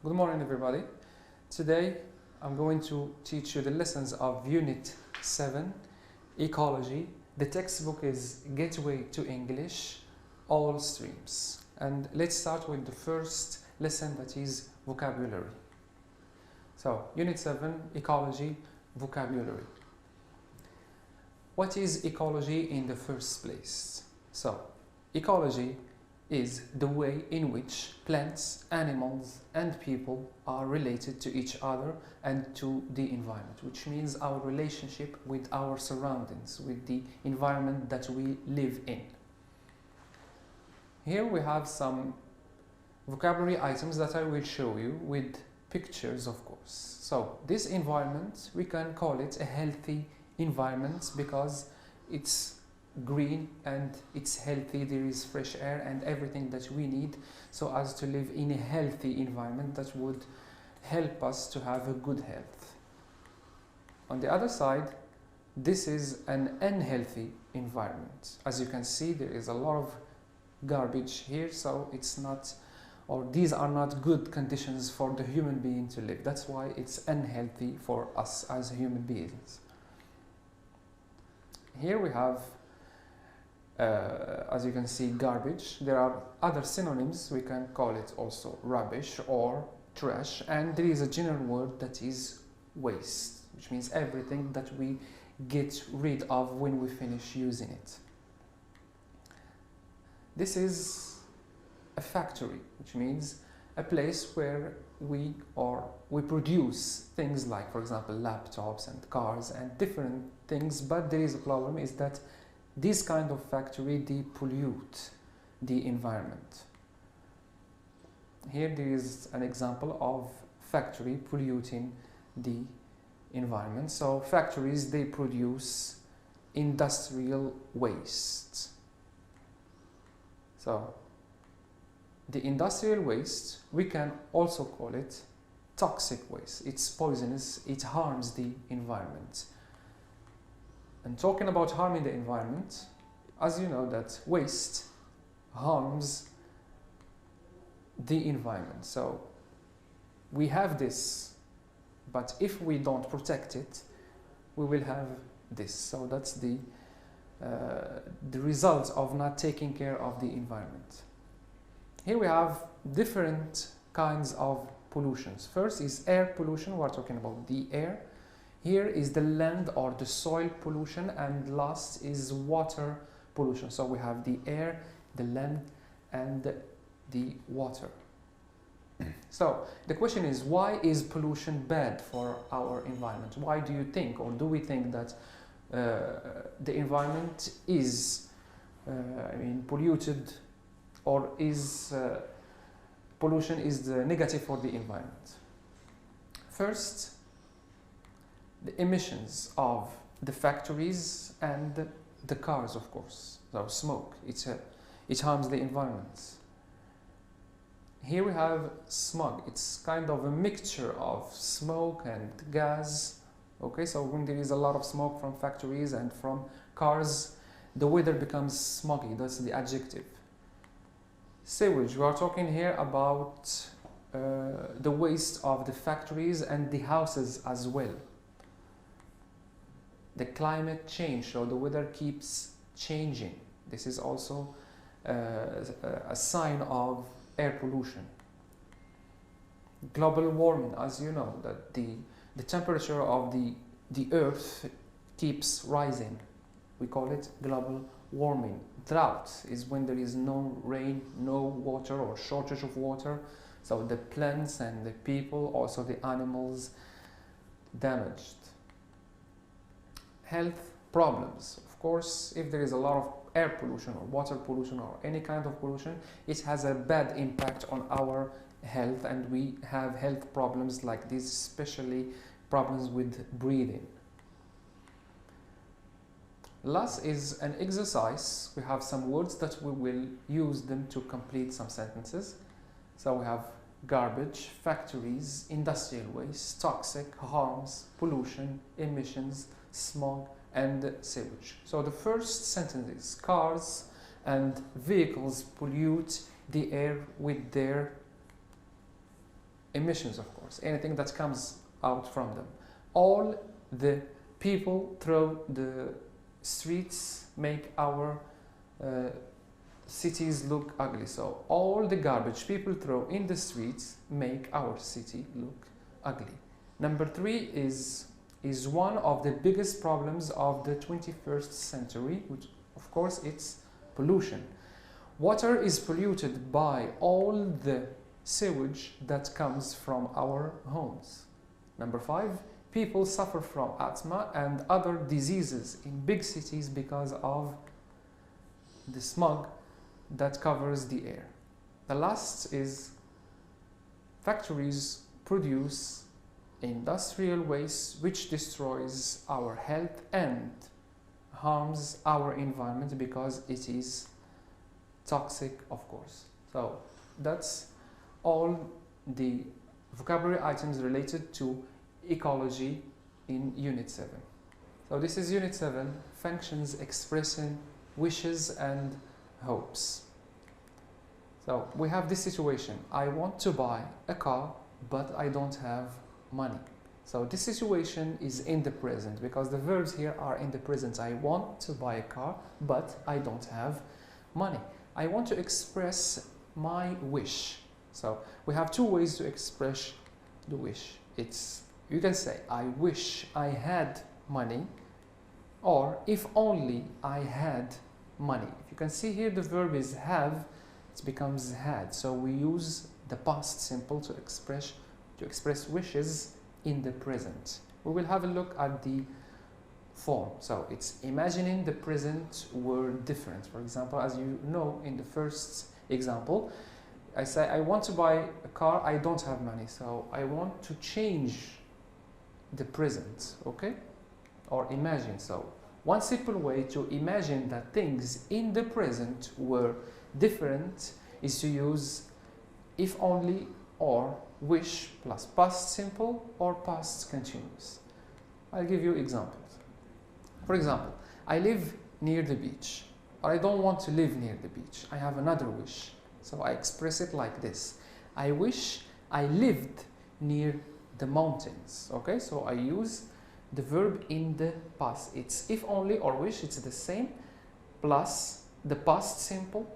Good morning, everybody. Today I'm going to teach you the lessons of Unit 7, Ecology. The textbook is Getway to English, all streams. And let's start with the first lesson, that is vocabulary. So, Unit 7, Ecology, vocabulary. What is ecology in the first place? So, ecology is the way in which plants, animals and people are related to each other and to the environment, which means our relationship with our surroundings, with the environment that we live in. Here we have some vocabulary items that I will show you with pictures, of course. So this environment, we can call it a healthy environment because it's green and it's healthy, there is fresh air and everything that we need so as to live in a healthy environment that would help us to have a good health. On the other side, this is an unhealthy environment. As you can see, there is a lot of garbage here, so it's not, or these are not good conditions for the human being to live. That's why it's unhealthy for us as human beings. Here we have as you can see, garbage. There are other synonyms. We can call it also rubbish or trash, and there is a general word that is waste, which means everything that we get rid of when we finish using it. This is a factory, which means a place where we produce things like, for example, laptops and cars and different things, but there is a problem, is that this kind of factory, they pollute the environment. Here there is an example of factory polluting the environment. So factories, they produce industrial waste. So the industrial waste, we can also call it toxic waste. It's poisonous, it harms the environment. And talking about harming the environment, as you know that waste harms the environment. So we have this, but if we don't protect it, we will have this. So that's the result of not taking care of the environment. Here we have different kinds of pollutions. First is air pollution. We're talking about the air. Here is the land or the soil pollution, and last is water pollution. So we have the air, the land and the water. So the question is, why is pollution bad for our environment? Why do you think, or do we think that the environment is polluted, or is pollution is negative for the environment? First, the emissions of the factories and the cars, of course. So smoke, it harms the environment. Here we have smog. It's kind of a mixture of smoke and gas. Okay, so when there is a lot of smoke from factories and from cars, the weather becomes smoggy. That's the adjective. Sewage, we are talking here about the waste of the factories and the houses as well. The climate change, so the weather keeps changing. This is also a sign of air pollution. Global warming, as you know, that the temperature of the earth keeps rising. We call it global warming. Drought is when there is no rain, no water, or shortage of water. So the plants and the people, also the animals, damaged. Health problems, of course, if there is a lot of air pollution or water pollution or any kind of pollution, it has a bad impact on our health, and we have health problems like this, especially problems with breathing. Last is an exercise. We have some words that we will use them to complete some sentences. So we have garbage, factories, industrial waste, toxic, harms, pollution, emissions, smog, and sewage. So the first sentence is cars and vehicles pollute the air with their emissions, of course, anything that comes out from them. All the people through the streets make our cities look ugly. So all the garbage people throw in the streets make our city look ugly. Number 3 is one of the biggest problems of the 21st century, which of course it's pollution. Water is polluted by all the sewage that comes from our homes. Number 5, people suffer from asthma and other diseases in big cities because of the smog that covers the air. The last is factories produce industrial waste which destroys our health and harms our environment because it is toxic, of course. So that's all the vocabulary items related to ecology in Unit 7. So this is Unit 7, functions expressing wishes and hopes. So we have this situation. I want to buy a car, but I don't have money. So this situation is in the present because the verbs here are in the present. I want to buy a car, but I don't have money. I want to express my wish. So we have two ways to express the wish. You can say, I wish I had money, or if only I had money. If you can see here, the verb is have, it becomes had. So we use the past simple to express wishes in the present. We will have a look at the form. So it's imagining the present were different. For example, as you know in the first example, I say I want to buy a car, I don't have money. So I want to change the present, okay? Or imagine. So one simple way to imagine that things in the present were different is to use if only or wish plus past simple or past continuous. I'll give you examples. For example, I live near the beach, or I don't want to live near the beach. I have another wish. So I express it like this. I wish I lived near the mountains. Okay, so I use the verb in the past. It's if only or wish, it's the same, plus the past simple,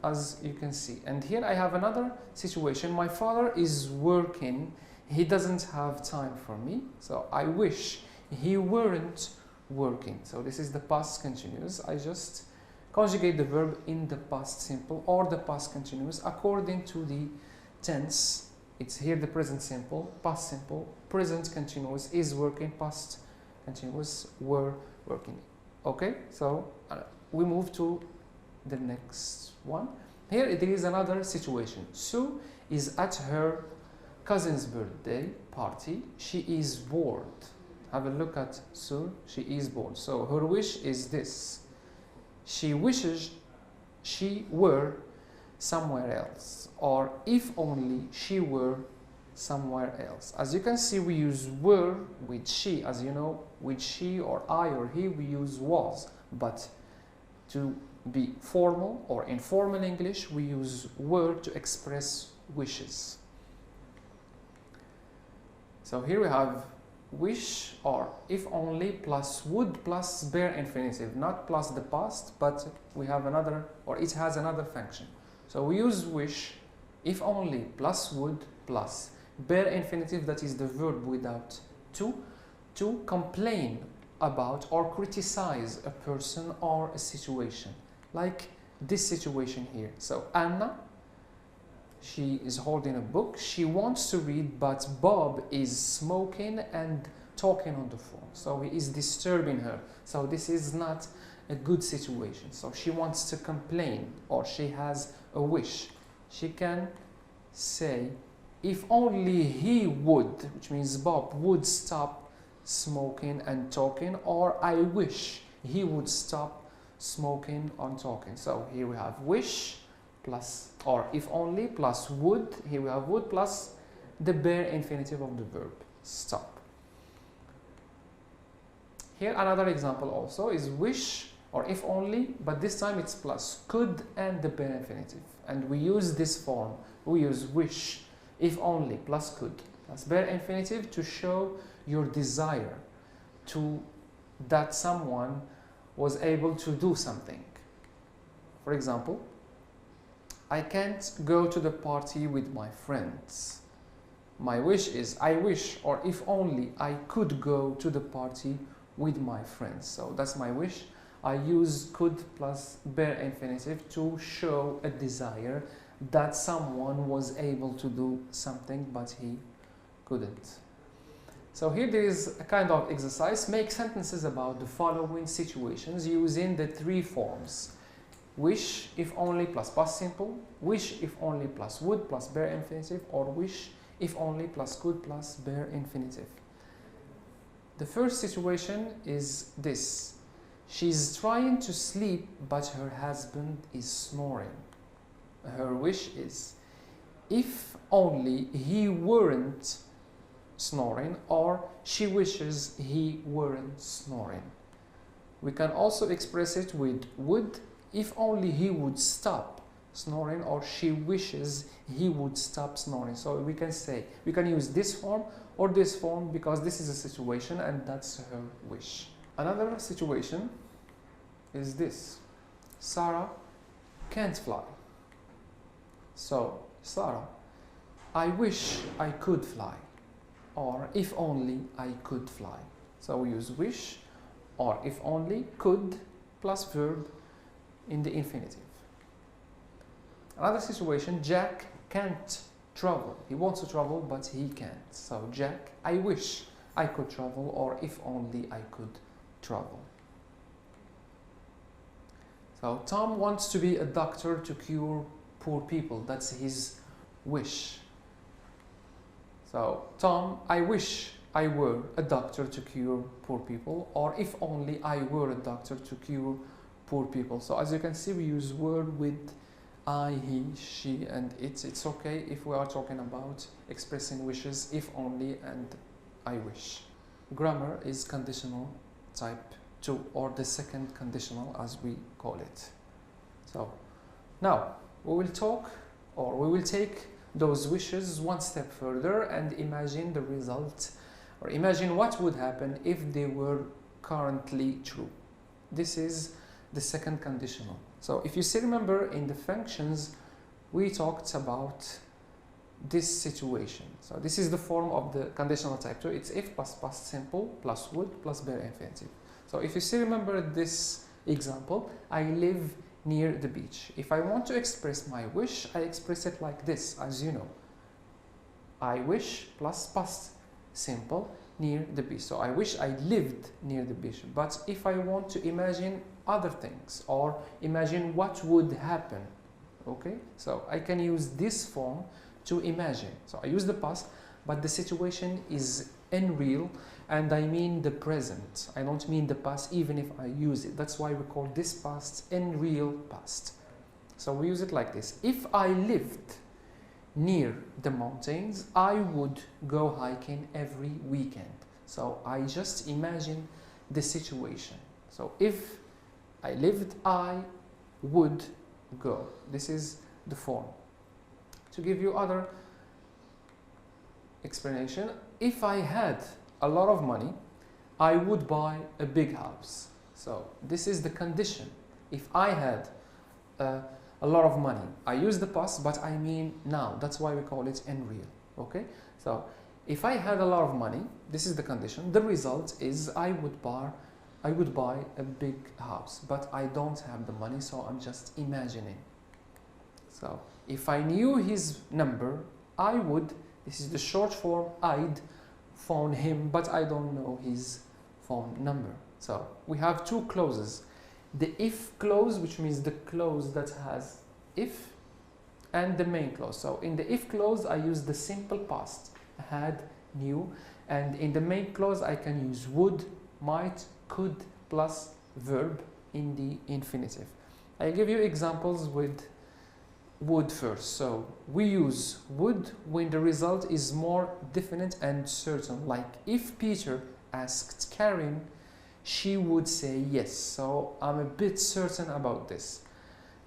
as you can see. And here I have another situation. My father is working. He doesn't have time for me. So I wish he weren't working. So this is the past continuous. I just conjugate the verb in the past simple or the past continuous according to the tense. It's here the present simple, past simple, present continuous is working, past continuous were working. Okay, so we move to the next one. Here there is another situation. Sue is at her cousin's birthday party. She is bored. Have a look at Sue. She is bored. So her wish is this. She wishes she were somewhere else, or if only she were somewhere else. As you can see, we use were with she. As you know, with she or I or he, we use was. But to be formal or informal English, we use were to express wishes. So here we have wish or if only plus would plus bare infinitive, not plus the past, but we have another, or it has another function. So we use wish, if only plus would plus bare infinitive, that is the verb without to complain about or criticize a person or a situation, like this situation here. So Anna, she is holding a book. She wants to read, but Bob is smoking and talking on the phone, so he is disturbing her. So this is not a good situation. So she wants to complain, or she has a wish. She can say, if only he would, which means Bob would stop smoking and talking, or I wish he would stop smoking and talking. So here we have wish plus, or if only plus would. Here we have would plus the bare infinitive of the verb stop. Here another example also is wish or if only, but this time it's plus could and the bare infinitive, and we use this form. We use wish, if only plus could plus bare infinitive to show your desire to that someone was able to do something. For example, I can't go to the party with my friends. My wish is I wish, or if only I could go to the party with my friends. So that's my wish. I use could plus bare infinitive to show a desire that someone was able to do something but he couldn't. So here there is a kind of exercise. Make sentences about the following situations using the three forms: wish, if only plus past simple, wish, if only plus would plus bare infinitive, or wish, if only plus could plus bare infinitive. The first situation is this. She's trying to sleep, but her husband is snoring. Her wish is, if only he weren't snoring, or she wishes he weren't snoring. We can also express it with would, if only he would stop snoring, or she wishes he would stop snoring. So we can say, we can use this form or this form because this is a situation and that's her wish. Another situation is this. Sarah can't fly. So, Sarah, I wish I could fly, or if only I could fly. So we use wish or if only could plus verb in the infinitive. Another situation, Jack can't travel. He wants to travel, but he can't. So Jack, I wish I could travel, or if only I could travel. So Tom wants to be a doctor to cure poor people. That's his wish. So Tom, I wish I were a doctor to cure poor people, or if only I were a doctor to cure poor people. So as you can see, we use word with I, he, she, and it. It's okay if we are talking about expressing wishes, if only and I wish. Grammar is conditional type 2, or the second conditional as we call it. So now we will talk, or we will take those wishes one step further and imagine the result, or imagine what would happen if they were currently true. This is the second conditional. So if you still remember, in the functions we talked about this situation. So this is the form of the conditional type 2. It's if plus past simple plus would plus bare infinitive. So if you still remember this example, I live near the beach. If I want to express my wish, I express it like this, as you know. I wish plus past simple near the beach. So I wish I lived near the beach. But if I want to imagine other things, or imagine what would happen, okay, so I can use this form to imagine. So I use the past, but the situation is unreal, and I mean the present. I don't mean the past even if I use it. That's why we call this past unreal past. So we use it like this. If I lived near the mountains, I would go hiking every weekend. So I just imagine the situation. So if I lived, I would go. This is the form. To give you other explanation, if I had a lot of money, I would buy a big house. So this is the condition. If I had a lot of money, I use the past, but I mean now. That's why we call it unreal. Okay? So if I had a lot of money, this is the condition. The result is I would buy a big house, but I don't have the money, so I'm just imagining. So if I knew his number, I would, this is the short form, I'd phone him, but I don't know his phone number. So we have two clauses. The if clause, which means the clause that has if, and the main clause. So in the if clause, I use the simple past, had, knew, and in the main clause, I can use would, might, could, plus verb in the infinitive. I'll give you examples with would first. So we use would when the result is more definite and certain. Like if Peter asked Karen, she would say yes. So I'm a bit certain about this.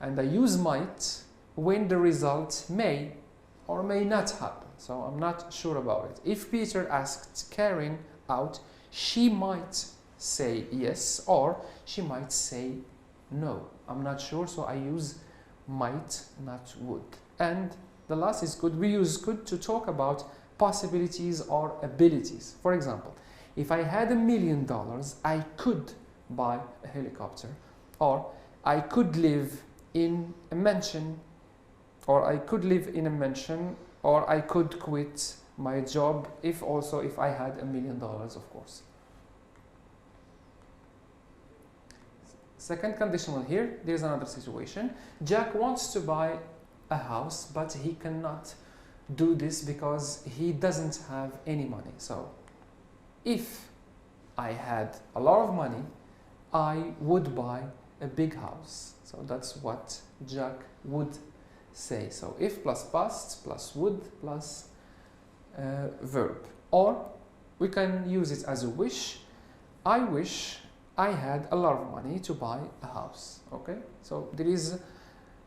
And I use might when the result may or may not happen. So I'm not sure about it. If Peter asked Karen out, she might say yes or she might say no. I'm not sure, so I use might, not would. And the last is could. We use could to talk about possibilities or abilities. For example, if I had $1 million, I could buy a helicopter, or I could live in a mansion, or I could live in a mansion, or I could quit my job if I had $1 million, of course. Second conditional here, there's another situation. Jack wants to buy a house, but he cannot do this because he doesn't have any money. So if I had a lot of money, I would buy a big house. So that's what Jack would say. So if plus past plus would plus verb. Or we can use it as a wish. I wish I had a lot of money to buy a house. Okay, so there is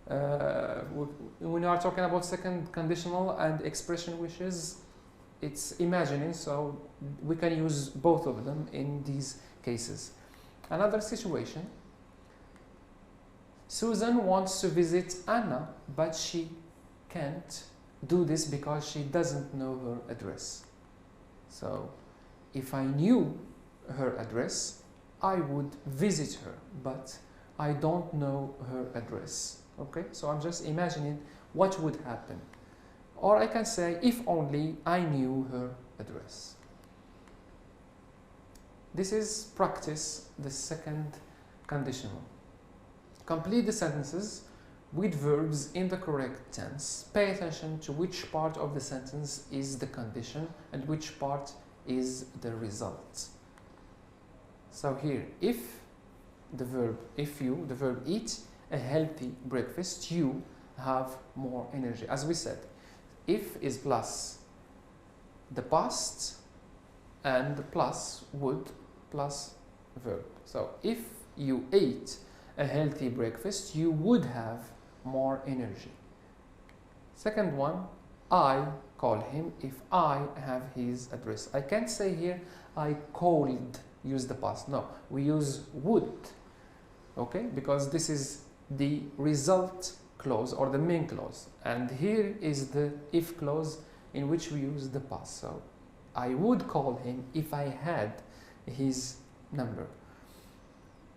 when you are talking about second conditional and expression wishes, it's imagining, so we can use both of them in these cases. Another situation, Susan wants to visit Anna, but she can't do this because she doesn't know her address. So if I knew her address, I would visit her, but I don't know her address. Okay, so I'm just imagining what would happen. Or I can say, if only I knew her address. This is practice the second conditional. Complete the sentences with verbs in the correct tense. Pay attention to which part of the sentence is the condition and which part is the result. So here, if the verb eat a healthy breakfast, you have more energy. As we said, if is plus the past and the plus would plus verb. So if you ate a healthy breakfast, you would have more energy. Second one, I call him if I have his address. I can't say here I called, use the past. No, we use would, okay, because this is the result clause or the main clause, and here is the if clause in which we use the past. So I would call him if I had his number.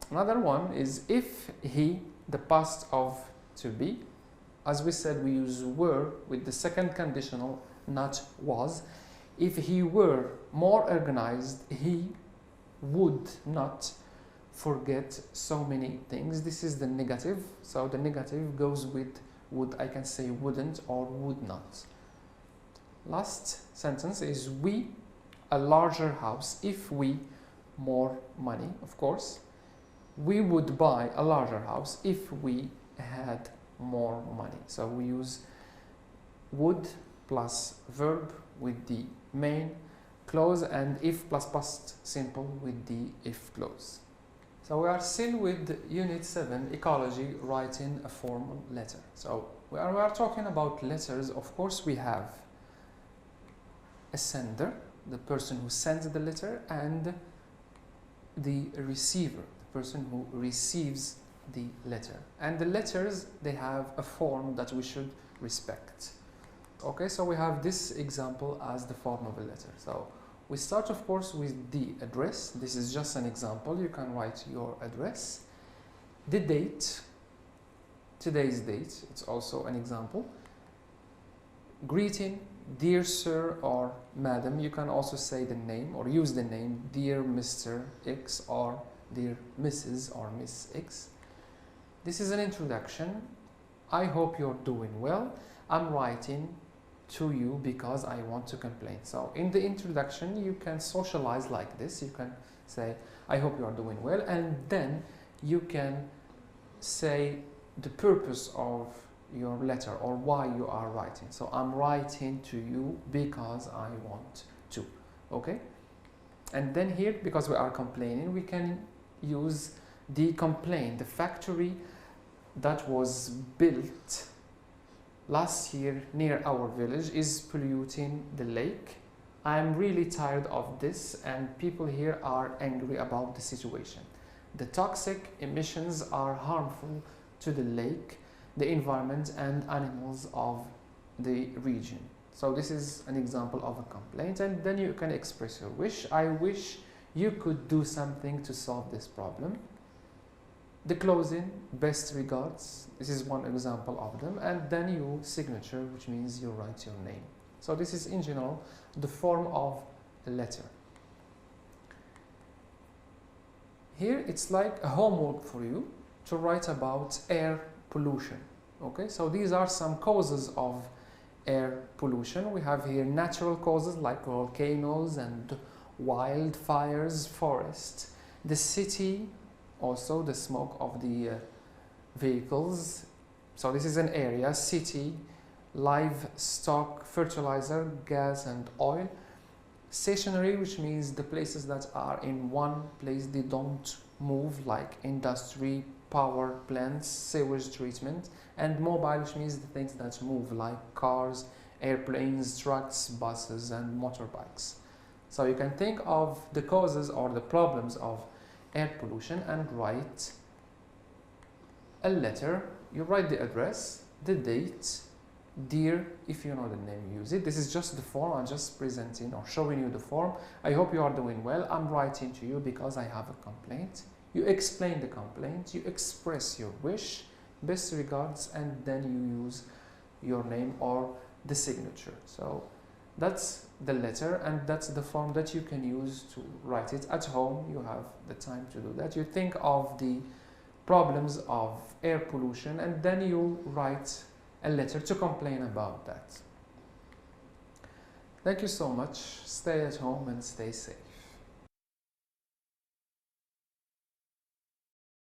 Another one is if he, the past of to be. As we said, we use were with the second conditional, not was. If he were more organized, he would not forget so many things. This is the negative, so the negative goes with would. I can say wouldn't or would not. Last sentence is we, a larger house, if we, more money, of course. We would buy a larger house if we had more money. So we use would plus verb with the main clause and if plus past simple with the if clause. So we are still with Unit 7, Ecology, writing a formal letter. So we are talking about letters. Of course, we have a sender, the person who sends the letter, and the receiver, the person who receives the letter. And the letters, they have a form that we should respect. Okay, so we have this example as the form of a letter. So we start, of course, with the address. This is just an example. You can write your address. The date, today's date, it's also an example. Greeting, dear sir or madam. You can also say the name or use the name dear Mr. X or dear Mrs. or Miss X. This is an introduction. I hope you're doing well. I'm writing to you because I want to complain. So in the introduction you can socialize like this. You can say I hope you are doing well, and then you can say the purpose of your letter or why you are writing. So I'm writing to you because I want to. Okay, and then here, because we are complaining, we can use the complaint. The factory that was built last year near our village is polluting the lake. I'm really tired of this, and people here are angry about the situation. The toxic emissions are harmful to the lake, the environment and animals of the region. So this is an example of a complaint, and then you can express your wish. I wish you could do something to solve this problem. The closing, best regards, this is one example of them, and then your signature, which means you write your name. So this is in general the form of a letter. Here it's like a homework for you to write about air pollution. Okay, so these are some causes of air pollution. We have here natural causes like volcanoes and wildfires, forests, the city, also the smoke of the vehicles. So this is an area, city, livestock, fertilizer, gas and oil. Stationary, which means the places that are in one place, they don't move, like industry, power plants, sewage treatment. And mobile, which means the things that move, like cars, airplanes, trucks, buses and motorbikes. So you can think of the causes or the problems of air pollution and write a letter. You write the address, the date, dear, if you know the name, use it. This is just the form. I'm just presenting or showing you the form. I hope you are doing well. I'm writing to you because I have a complaint. You explain the complaint, you express your wish, best regards, and then you use your name or the signature. So that's the letter, and that's the form that you can use to write it at home. You have the time to do that. You think of the problems of air pollution, and then you write a letter to complain about that. Thank you so much. Stay at home and stay safe.